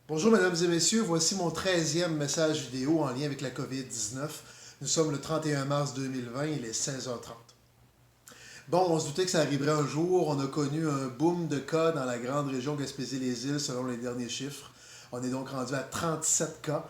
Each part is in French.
Bonjour mesdames et messieurs, voici mon 13e message vidéo en lien avec la COVID-19. Nous sommes le 31 mars 2020, il est 16h30. Bon, on se doutait que ça arriverait un jour, on a connu un boom de cas dans la grande région Gaspésie-les-Îles selon les derniers chiffres. On est donc rendu à 37 cas,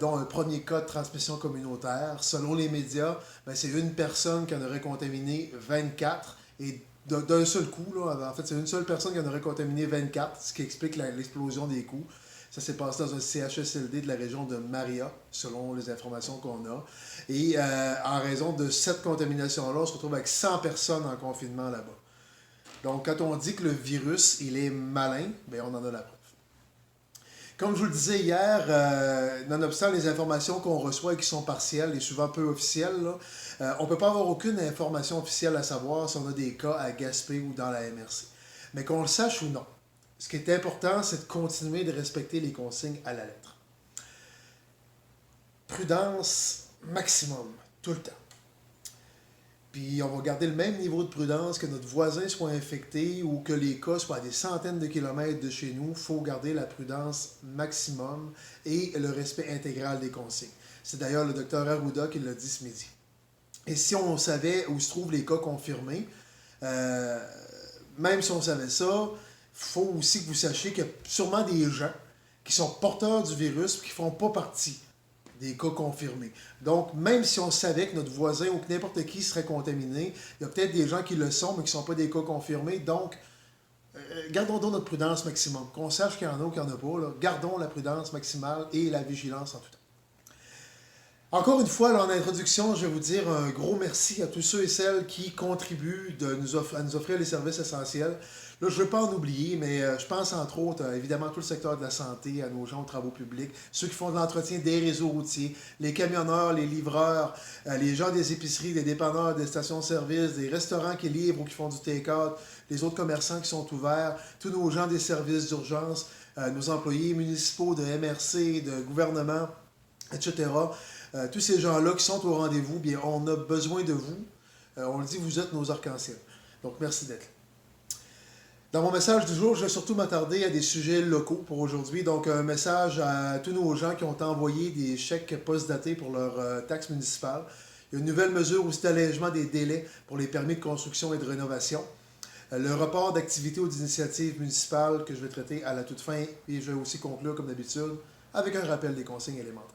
dont un premier cas de transmission communautaire. Selon les médias, c'est une personne qui en aurait contaminé 24 et d'un seul coup, là, en fait, c'est une seule personne qui en aurait contaminé 24, ce qui explique l'explosion des coûts. Ça s'est passé dans un CHSLD de la région de Maria, selon les informations qu'on a. Et en raison de cette contamination-là, on se retrouve avec 100 personnes en confinement là-bas. Donc, quand on dit que le virus, il est malin, bien, on en a la preuve. Comme je vous le disais hier, nonobstant les informations qu'on reçoit et qui sont partielles et souvent peu officielles, là, on ne peut pas avoir aucune information officielle à savoir si on a des cas à Gaspé ou dans la MRC. Mais qu'on le sache ou non, ce qui est important, c'est de continuer de respecter les consignes à la lettre. Prudence maximum, tout le temps. Puis on va garder le même niveau de prudence que notre voisin soit infecté ou que les cas soient à des centaines de kilomètres de chez nous. Il faut garder la prudence maximum et le respect intégral des consignes. C'est d'ailleurs le docteur Arruda qui l'a dit ce midi. Et si on savait où se trouvent les cas confirmés, même si on savait ça, il faut aussi que vous sachiez qu'il y a sûrement des gens qui sont porteurs du virus et qui ne font pas partie des cas confirmés. Donc, même si on savait que notre voisin ou que n'importe qui serait contaminé, il y a peut-être des gens qui le sont, mais qui ne sont pas des cas confirmés. Donc, gardons donc notre prudence maximum. Qu'on sache qu'il y en a ou qu'il n'y en a pas, là, gardons la prudence maximale et la vigilance en tout temps. Encore une fois, là, en introduction, je vais vous dire un gros merci à tous ceux et celles qui contribuent à nous offrir les services essentiels. Là, je ne veux pas en oublier, mais je pense entre autres, évidemment, tout le secteur de la santé, à nos gens aux travaux publics, ceux qui font de l'entretien des réseaux routiers, les camionneurs, les livreurs, les gens des épiceries, des dépanneurs, des stations-service, des restaurants qui livrent ou qui font du take-out, les autres commerçants qui sont ouverts, tous nos gens des services d'urgence, nos employés municipaux de MRC, de gouvernement, etc. Tous ces gens-là qui sont au rendez-vous, bien, on a besoin de vous. On le dit, vous êtes nos arcs-en-ciel. Donc, merci d'être là. Dans mon message du jour, je vais surtout m'attarder à des sujets locaux pour aujourd'hui. Donc, un message à tous nos gens qui ont envoyé des chèques post-datés pour leurs taxes municipales. Il y a une nouvelle mesure aussi d'allègement des délais pour les permis de construction et de rénovation. Le report d'activités ou d'initiatives municipales que je vais traiter à la toute fin. Et je vais aussi conclure, comme d'habitude, avec un rappel des consignes élémentaires.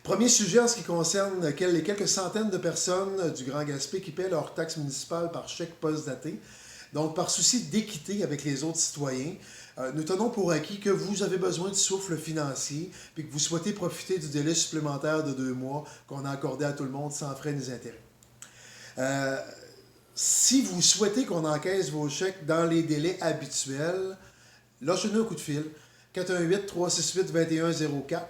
Premier sujet en ce qui concerne les quelques centaines de personnes du Grand Gaspé qui paient leurs taxes municipales par chèque post-daté. Donc, par souci d'équité avec les autres citoyens, nous tenons pour acquis que vous avez besoin de souffle financier et que vous souhaitez profiter du délai supplémentaire de 2 mois qu'on a accordé à tout le monde sans frais ni intérêts. Si vous souhaitez qu'on encaisse vos chèques dans les délais habituels, lâchez-nous un coup de fil. 418-368-2104,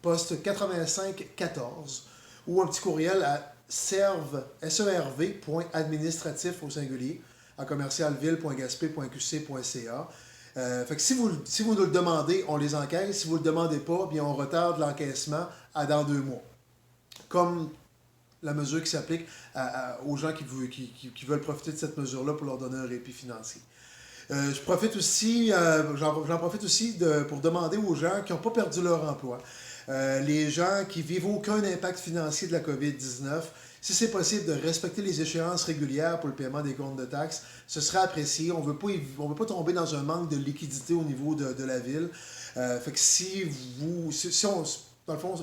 poste 8514, ou un petit courriel à serv.administratif au singulier à commercialville.gaspé.qc.ca. Fait que si vous nous le demandez, on les encaisse. Si vous ne le demandez pas, bien on retarde l'encaissement à dans 2 mois. Comme la mesure qui s'applique aux gens qui veulent profiter de cette mesure-là pour leur donner un répit financier. J'en profite aussi pour demander aux gens qui n'ont pas perdu leur emploi, les gens qui vivent aucun impact financier de la COVID-19, si c'est possible de respecter les échéances régulières pour le paiement des comptes de taxes, ce serait apprécié. On ne veut pas tomber dans un manque de liquidité au niveau de la ville. Fait que dans le fond,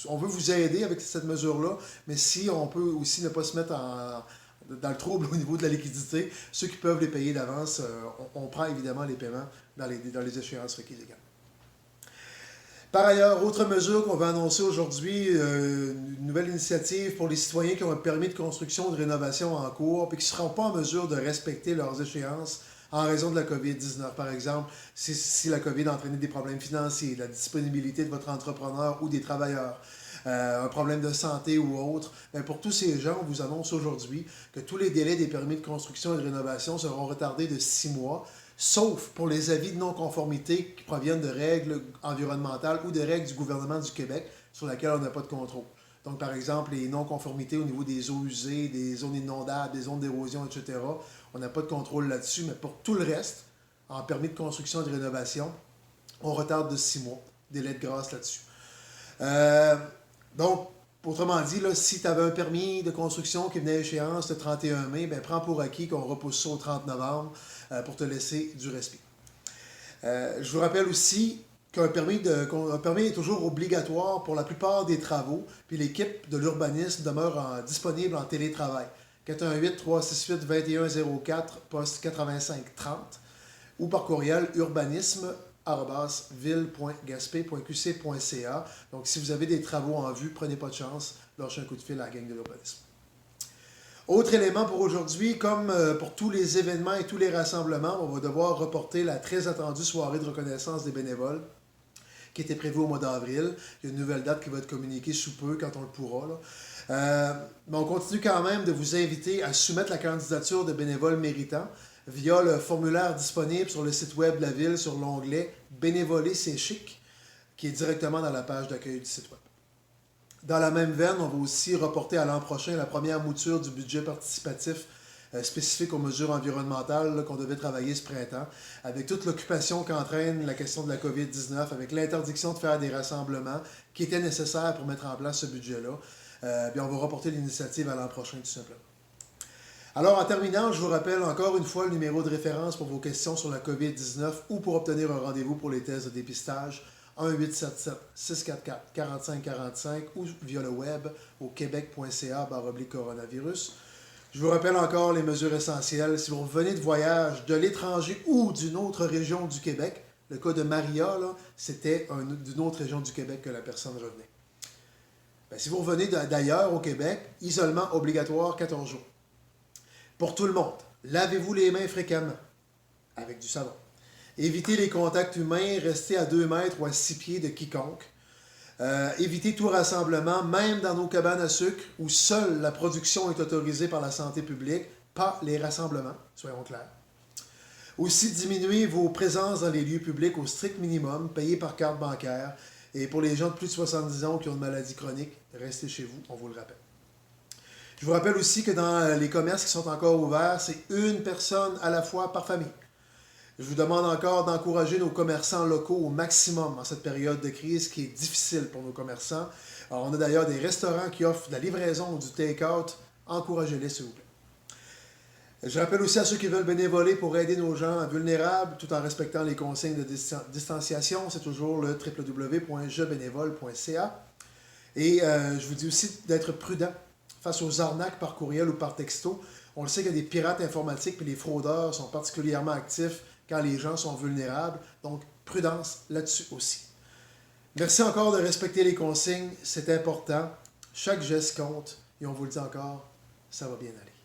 on veut vous aider avec cette mesure-là, mais si on peut aussi ne pas se mettre dans le trouble au niveau de la liquidité, ceux qui peuvent les payer d'avance, on prend évidemment les paiements dans les échéances requises également. Par ailleurs, autre mesure qu'on va annoncer aujourd'hui, une nouvelle initiative pour les citoyens qui ont un permis de construction ou de rénovation en cours et qui ne seront pas en mesure de respecter leurs échéances en raison de la COVID-19. Par exemple, si la COVID a entraîné des problèmes financiers, la disponibilité de votre entrepreneur ou des travailleurs, un problème de santé ou autre, bien pour tous ces gens, on vous annonce aujourd'hui que tous les délais des permis de construction et de rénovation seront retardés de 6 mois, sauf pour les avis de non-conformité qui proviennent de règles environnementales ou de règles du gouvernement du Québec sur lesquelles on n'a pas de contrôle. Donc, par exemple, les non-conformités au niveau des eaux usées, des zones inondables, des zones d'érosion, etc., on n'a pas de contrôle là-dessus, mais pour tout le reste, en permis de construction et de rénovation, on retarde de 6 mois. Délai de grâce là-dessus. Euh, donc, autrement dit, là, si tu avais un permis de construction qui venait à échéance le 31 mai, ben, prends pour acquis qu'on repousse ça au 30 novembre pour te laisser du respect. Je vous rappelle aussi qu'un permis est toujours obligatoire pour la plupart des travaux, puis l'équipe de l'urbanisme demeure disponible en télétravail. 418-368-2104, poste 8530, ou par courriel urbanisme@ville.gaspé.qc.ca. Donc, si vous avez des travaux en vue, prenez pas de chance, lâchez un coup de fil à la gang de l'urbanisme. Autre élément pour aujourd'hui, comme pour tous les événements et tous les rassemblements, on va devoir reporter la très attendue soirée de reconnaissance des bénévoles qui était prévue au mois d'avril. Il y a une nouvelle date qui va être communiquée sous peu quand on le pourra. Mais on continue quand même de vous inviter à soumettre la candidature de bénévoles méritants via le formulaire disponible sur le site web de la Ville sur l'onglet Bénévoler, c'est chic, qui est directement dans la page d'accueil du site web. Dans la même veine, on va aussi reporter à l'an prochain la première mouture du budget participatif spécifique aux mesures environnementales là, qu'on devait travailler ce printemps, avec toute l'occupation qu'entraîne la question de la COVID-19, avec l'interdiction de faire des rassemblements qui étaient nécessaires pour mettre en place ce budget-là. Bien, on va reporter l'initiative à l'an prochain, tout simplement. Alors, en terminant, je vous rappelle encore une fois le numéro de référence pour vos questions sur la COVID-19 ou pour obtenir un rendez-vous pour les tests de dépistage. 1-877-644-4545 ou via le web au québec.ca/coronavirus. Je vous rappelle encore les mesures essentielles. Si vous revenez de voyage de l'étranger ou d'une autre région du Québec, le cas de Maria, là, c'était d'une autre région du Québec que la personne revenait. Bien, si vous revenez d'ailleurs au Québec, isolement obligatoire 14 jours. Pour tout le monde, lavez-vous les mains fréquemment avec du savon. Évitez les contacts humains, restez à 2 mètres ou à 6 pieds de quiconque. Évitez tout rassemblement, même dans nos cabanes à sucre, où seule la production est autorisée par la santé publique, pas les rassemblements, soyons clairs. Aussi, diminuez vos présences dans les lieux publics au strict minimum, payez par carte bancaire. Et pour les gens de plus de 70 ans qui ont une maladie chronique, restez chez vous, on vous le rappelle. Je vous rappelle aussi que dans les commerces qui sont encore ouverts, c'est une personne à la fois par famille. Je vous demande encore d'encourager nos commerçants locaux au maximum en cette période de crise qui est difficile pour nos commerçants. Alors, on a d'ailleurs des restaurants qui offrent de la livraison ou du take-out. Encouragez-les, s'il vous plaît. Je rappelle aussi à ceux qui veulent bénévoler pour aider nos gens vulnérables tout en respectant les consignes de distanciation. C'est toujours le www.jebénévole.ca. Et je vous dis aussi d'être prudent face aux arnaques par courriel ou par texto. On le sait qu'il y a des pirates informatiques et les fraudeurs sont particulièrement actifs quand les gens sont vulnérables. Donc, prudence là-dessus aussi. Merci encore de respecter les consignes. C'est important. Chaque geste compte. Et on vous le dit encore, ça va bien aller.